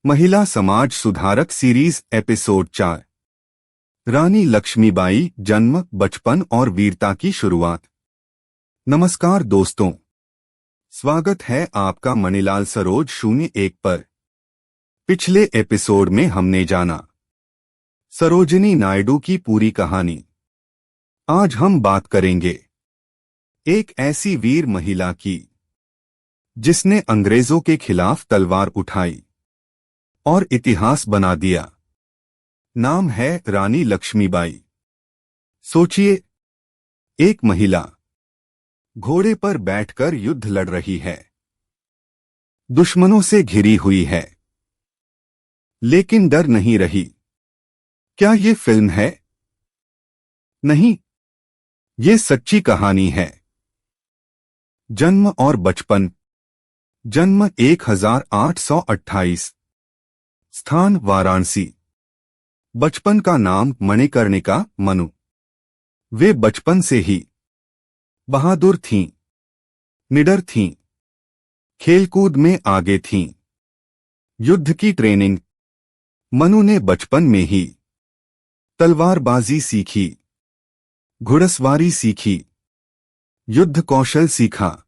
महिला समाज सुधारक सीरीज एपिसोड 4। रानी लक्ष्मीबाई, जन्म, बचपन और वीरता की शुरुआत। नमस्कार दोस्तों, स्वागत है आपका मणिलाल सरोज 01 पर। पिछले एपिसोड में हमने जाना सरोजिनी नायडू की पूरी कहानी। आज हम बात करेंगे एक ऐसी वीर महिला की जिसने अंग्रेजों के खिलाफ तलवार उठाई और इतिहास बना दिया। नाम है रानी लक्ष्मीबाई। सोचिए, एक महिला घोड़े पर बैठकर युद्ध लड़ रही है, दुश्मनों से घिरी हुई है, लेकिन डर नहीं रही। क्या ये फिल्म है? नहीं, ये सच्ची कहानी है। जन्म और बचपन। जन्म 1828, स्थान वाराणसी। बचपन का नाम मणिकर्णिका मनु। वे बचपन से ही बहादुर थीं, निडर थीं, खेलकूद में आगे थीं। युद्ध की ट्रेनिंग। मनु ने बचपन में ही तलवारबाजी सीखी, घुड़सवारी सीखी, युद्ध कौशल सीखा।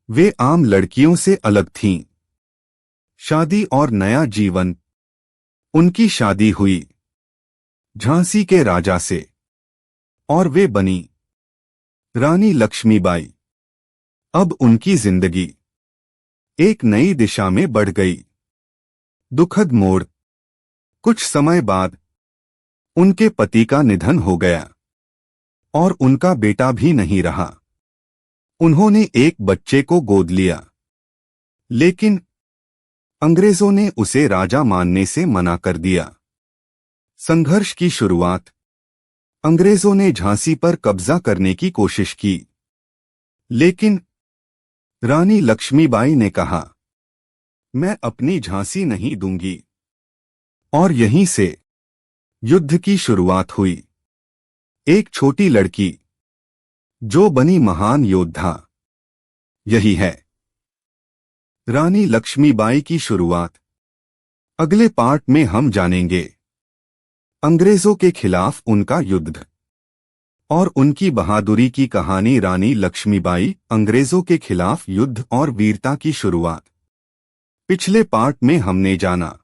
वे आम लड़कियों से अलग थीं। शादी और नया जीवन। उनकी शादी हुई झांसी के राजा से और वे बनी रानी लक्ष्मीबाई। अब उनकी जिंदगी एक नई दिशा में बढ़ गई। दुखद मोड़। कुछ समय बाद उनके पति का निधन हो गया और उनका बेटा भी नहीं रहा। उन्होंने एक बच्चे को गोद लिया, लेकिन अंग्रेजों ने उसे राजा मानने से मना कर दिया। संघर्ष की शुरुआत। अंग्रेजों ने झांसी पर कब्जा करने की कोशिश की, लेकिन रानी लक्ष्मीबाई ने कहा, मैं अपनी झांसी नहीं दूंगी। और यहीं से युद्ध की शुरुआत हुई। एक छोटी लड़की जो बनी महान योद्धा। यही है रानी लक्ष्मीबाई की शुरुआत। अगले पार्ट में हम जानेंगे अंग्रेजों के खिलाफ उनका युद्ध और उनकी बहादुरी की कहानी। रानी लक्ष्मीबाई, अंग्रेजों के खिलाफ युद्ध और वीरता की शुरुआत। पिछले पार्ट में हमने जाना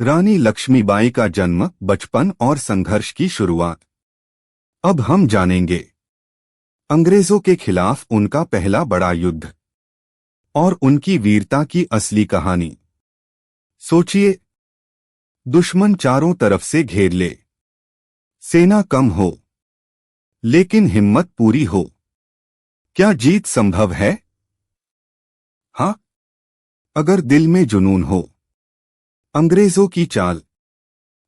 रानी लक्ष्मीबाई का जन्म, बचपन और संघर्ष की शुरुआत। अब हम जानेंगे अंग्रेजों के खिलाफ उनका पहला बड़ा युद्ध और उनकी वीरता की असली कहानी। सोचिए, दुश्मन चारों तरफ से घेर ले, सेना कम हो, लेकिन हिम्मत पूरी हो। क्या जीत संभव है? हाँ, अगर दिल में जुनून हो। अंग्रेजों की चाल।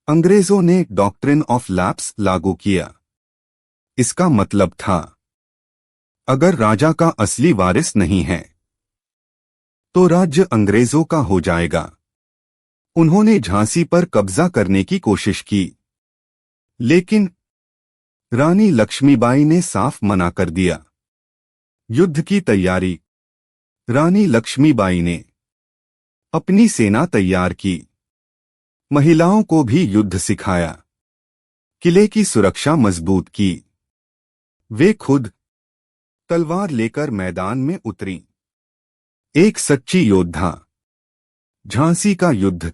अंग्रेजों ने डॉक्ट्रिन ऑफ लैप्स लागू किया। इसका मतलब था, अगर राजा का असली वारिस नहीं है तो राज्य अंग्रेजों का हो जाएगा। उन्होंने झांसी पर कब्जा करने की कोशिश की, लेकिन रानी लक्ष्मीबाई ने साफ मना कर दिया। युद्ध की तैयारी। रानी लक्ष्मीबाई ने अपनी सेना तैयार की, महिलाओं को भी युद्ध सिखाया, किले की सुरक्षा मजबूत की। वे खुद तलवार लेकर मैदान में उतरीं। एक सच्ची योद्धा। झांसी का युद्ध।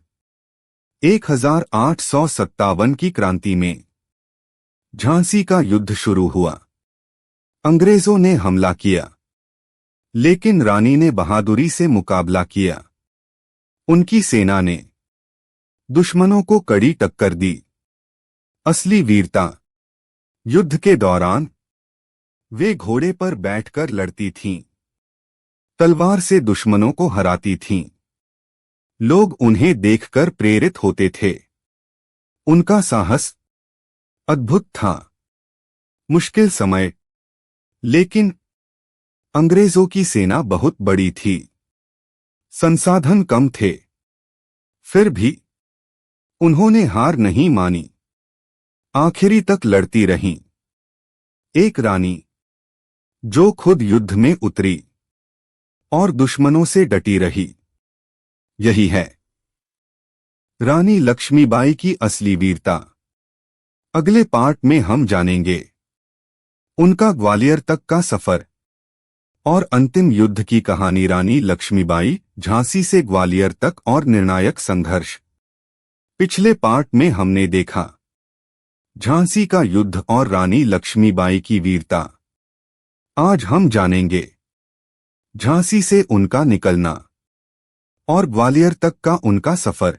1857 की क्रांति में झांसी का युद्ध शुरू हुआ। अंग्रेजों ने हमला किया, लेकिन रानी ने बहादुरी से मुकाबला किया। उनकी सेना ने दुश्मनों को कड़ी टक्कर दी। असली वीरता। युद्ध के दौरान वे घोड़े पर बैठकर लड़ती थीं, तलवार से दुश्मनों को हराती थीं। लोग उन्हें देखकर प्रेरित होते थे। उनका साहस अद्भुत था। मुश्किल समय। लेकिन अंग्रेजों की सेना बहुत बड़ी थी, संसाधन कम थे। फिर भी उन्होंने हार नहीं मानी, आखिरी तक लड़ती रहीं। एक रानी जो खुद युद्ध में उतरी और दुश्मनों से डटी रही। यही है रानी लक्ष्मीबाई की असली वीरता। अगले पार्ट में हम जानेंगे उनका ग्वालियर तक का सफर और अंतिम युद्ध की कहानी। रानी लक्ष्मीबाई, झांसी से ग्वालियर तक और निर्णायक संघर्ष। पिछले पार्ट में हमने देखा झांसी का युद्ध और रानी लक्ष्मीबाई की वीरता। आज हम जानेंगे झांसी से उनका निकलना और ग्वालियर तक का उनका सफर।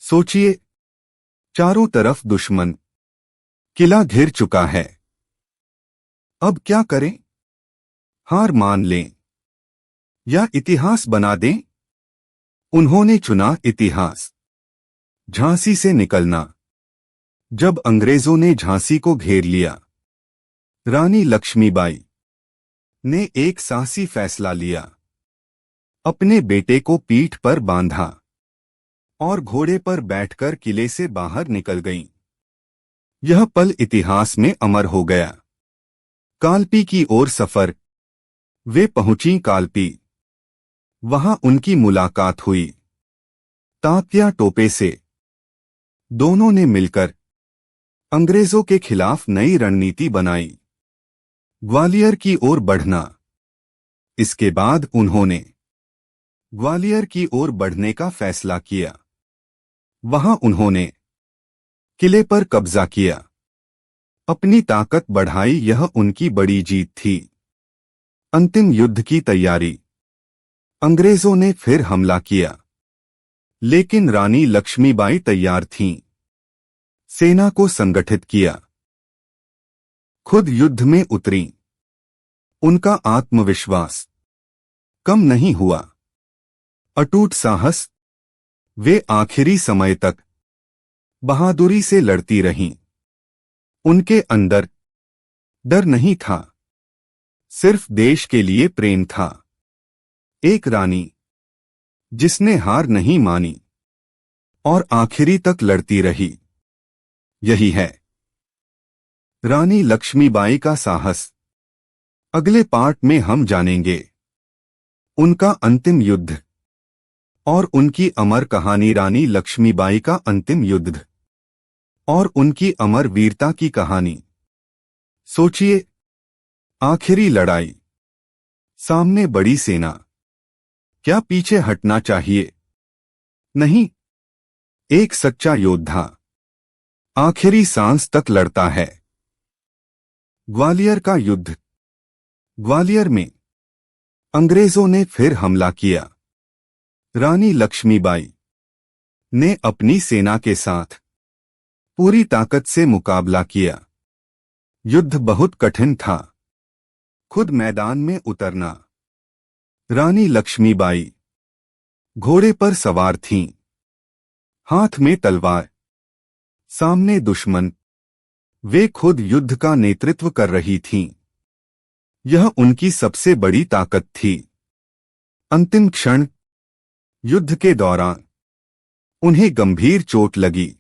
सोचिए, चारों तरफ दुश्मन, किला घिर चुका है। अब क्या करें? हार मान लें या इतिहास बना दें? उन्होंने चुना इतिहास। झांसी से निकलना। जब अंग्रेजों ने झांसी को घेर लिया, रानी लक्ष्मीबाई ने एक साहसी फैसला लिया। अपने बेटे को पीठ पर बांधा और घोड़े पर बैठकर किले से बाहर निकल गईं। यह पल इतिहास में अमर हो गया। कालपी की ओर सफर। वे पहुंची कालपी। वहां उनकी मुलाकात हुई तात्या टोपे से। दोनों ने मिलकर अंग्रेजों के खिलाफ नई रणनीति बनाई, ग्वालियर की ओर बढ़ना। इसके बाद उन्होंने ग्वालियर की ओर बढ़ने का फैसला किया। वहां उन्होंने किले पर कब्जा किया, अपनी ताकत बढ़ाई। यह उनकी बड़ी जीत थी। अंतिम युद्ध की तैयारी। अंग्रेजों ने फिर हमला किया, लेकिन रानी लक्ष्मीबाई तैयार थीं। सेना को संगठित किया, खुद युद्ध में उतरीं। उनका आत्मविश्वास कम नहीं हुआ, अटूट साहस। वे आखिरी समय तक बहादुरी से लड़ती रहीं। उनके अंदर डर नहीं था, सिर्फ देश के लिए प्रेम था। एक रानी जिसने हार नहीं मानी और आखिरी तक लड़ती रही। यही है रानी लक्ष्मीबाई का साहस। अगले पार्ट में हम जानेंगे उनका अंतिम युद्ध और उनकी अमर कहानी। रानी लक्ष्मीबाई का अंतिम युद्ध और उनकी अमर वीरता की कहानी। सोचिए, आखिरी लड़ाई, सामने बड़ी सेना। क्या पीछे हटना चाहिए? नहीं। एक सच्चा योद्धा आखिरी सांस तक लड़ता है। ग्वालियर का युद्ध। ग्वालियर में अंग्रेजों ने फिर हमला किया। रानी लक्ष्मीबाई ने अपनी सेना के साथ पूरी ताकत से मुकाबला किया। युद्ध बहुत कठिन था। खुद मैदान में उतरना। रानी लक्ष्मीबाई घोड़े पर सवार थीं, हाथ में तलवार, सामने दुश्मन। वे खुद युद्ध का नेतृत्व कर रही थीं। यह उनकी सबसे बड़ी ताकत थी। अंतिम क्षण। युद्ध के दौरान उन्हें गंभीर चोट लगी,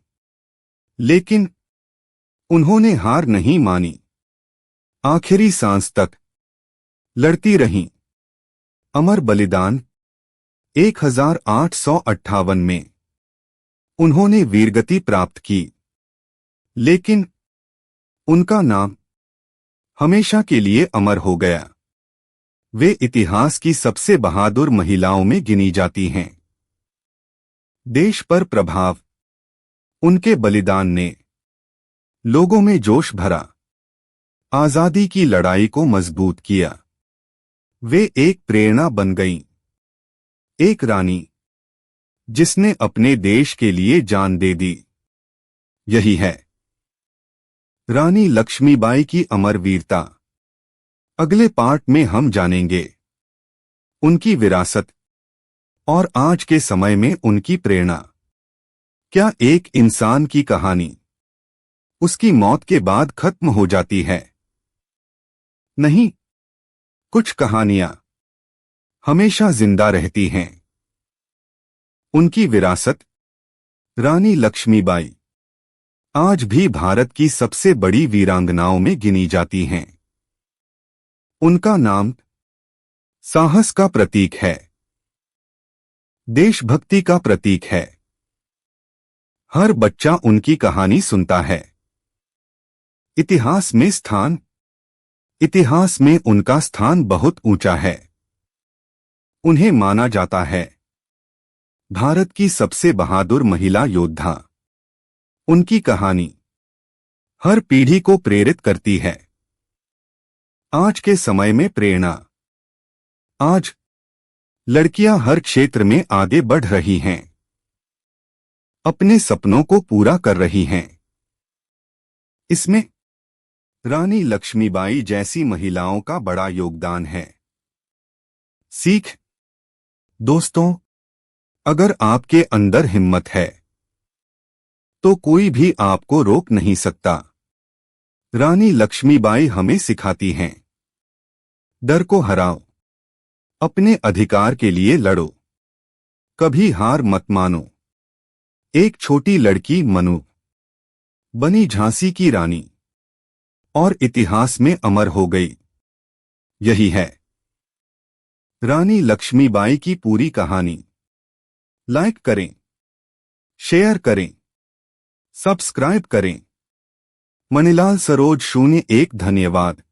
लेकिन उन्होंने हार नहीं मानी। आखिरी सांस तक लड़ती रहीं। अमर बलिदान। 1858 में उन्होंने वीरगति प्राप्त की, लेकिन उनका नाम हमेशा के लिए अमर हो गया। वे इतिहास की सबसे बहादुर महिलाओं में गिनी जाती हैं। देश पर प्रभाव। उनके बलिदान ने लोगों में जोश भरा, आजादी की लड़ाई को मजबूत किया। वे एक प्रेरणा बन गईं। एक रानी जिसने अपने देश के लिए जान दे दी। यही है रानी लक्ष्मीबाई की अमर वीरता। अगले पार्ट में हम जानेंगे उनकी विरासत और आज के समय में उनकी प्रेरणा। क्या एक इंसान की कहानी उसकी मौत के बाद खत्म हो जाती है? नहीं, कुछ कहानियां हमेशा जिंदा रहती हैं। उनकी विरासत। रानी लक्ष्मीबाई आज भी भारत की सबसे बड़ी वीरांगनाओं में गिनी जाती हैं। उनका नाम साहस का प्रतीक है, देशभक्ति का प्रतीक है। हर बच्चा उनकी कहानी सुनता है। इतिहास में स्थान। इतिहास में उनका स्थान बहुत ऊंचा है। उन्हें माना जाता है भारत की सबसे बहादुर महिला योद्धा। उनकी कहानी हर पीढ़ी को प्रेरित करती है। आज के समय में प्रेरणा। आज लड़कियां हर क्षेत्र में आगे बढ़ रही हैं, अपने सपनों को पूरा कर रही हैं। इसमें रानी लक्ष्मीबाई जैसी महिलाओं का बड़ा योगदान है। सीख। दोस्तों, अगर आपके अंदर हिम्मत है तो कोई भी आपको रोक नहीं सकता। रानी लक्ष्मीबाई हमें सिखाती हैं, डर को हराओ, अपने अधिकार के लिए लड़ो, कभी हार मत मानो। एक छोटी लड़की मनु बनी झांसी की रानी और इतिहास में अमर हो गई। यही है रानी लक्ष्मीबाई की पूरी कहानी। लाइक करें, शेयर करें, सब्सक्राइब करें। मणिलाल सरोज 01। धन्यवाद।